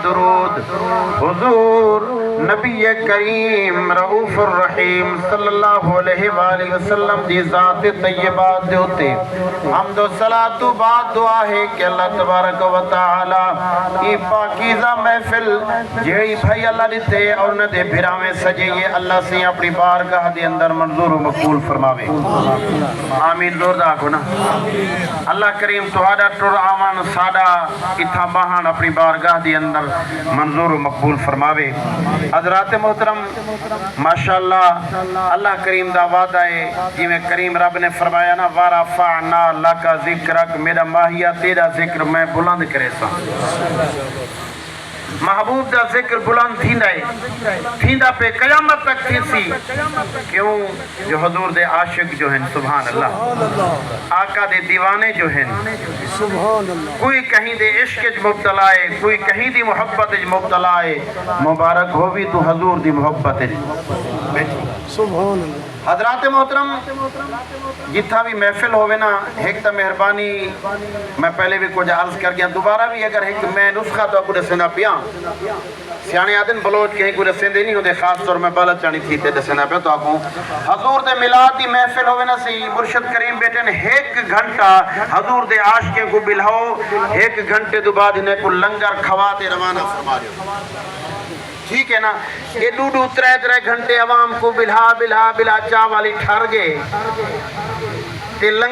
درود حضور نبی کریم رؤوف الرحیم صلی اللہ علیہ وآلہ وسلم دی ذات طیبات دے ہوتے حمد و صلاۃ و بعد دعا ہے کہ اللہ تبارک و تعالی ای پاکیزہ محفل جہی بھائی اللہ دیتے اور نہ دے بھراویں سجے یہ اللہ سے اپنی بارگاہ دے اندر منظور و مقبول فرماوے آمین زور دا کو نا اللہ کریم تہاڈا ٹر آمان ساڈا اتھا باہان اپنی بارگاہ دے اندر منظور و مقبول فرماوے حضرات محترم ماشاءاللہ اللہ کریم دا وعدہ ہے جی میں کریم رب نے فرمایا نا وَرَفَعْنَا لَكَ ذِكْرَكَ میرا ماہیہ تیرا ذکر میں بلند کرے سا محبوب دا ذکر بلند تھیندا پہ قیامت تک تھی سی کیوں جو حضور دے عاشق جو ہیں سبحان اللہ آقا دے دیوانے جو ہیں کوئی کہیں دے عشق مبتلا ہے کوئی کہیں دی محبت مبتلا ہے مبارک ہو بھی تو حضور دی محبت سبحان اللہ حضرات محترم جتھا بھی محفل ہوئے نا ایک تا مہربانی میں پہلے بھی کچھ عرض کر گیا دوبارہ بھی اگر ایک میں نسخہ تو کچھ سنا پیا سیانے آدن بلوچ کہیں کچھ سندے نہیں ہوتے خاص طور میں بالا چانی تھی تے سنا پیا تو آکوں حضور دے میلاد دی محفل ہوئے نا سی مرشد کریم بیٹے نے ایک گھنٹہ حضور دے عاشقیں کو بلہو ایک گھنٹے دو بعد انہیں کو لنگر کھواتے روانہ فرما رہے ٹھیک ہے نا یہ دو ترے گھنٹے عوام کو بلہا چاہ والی ٹھر گئے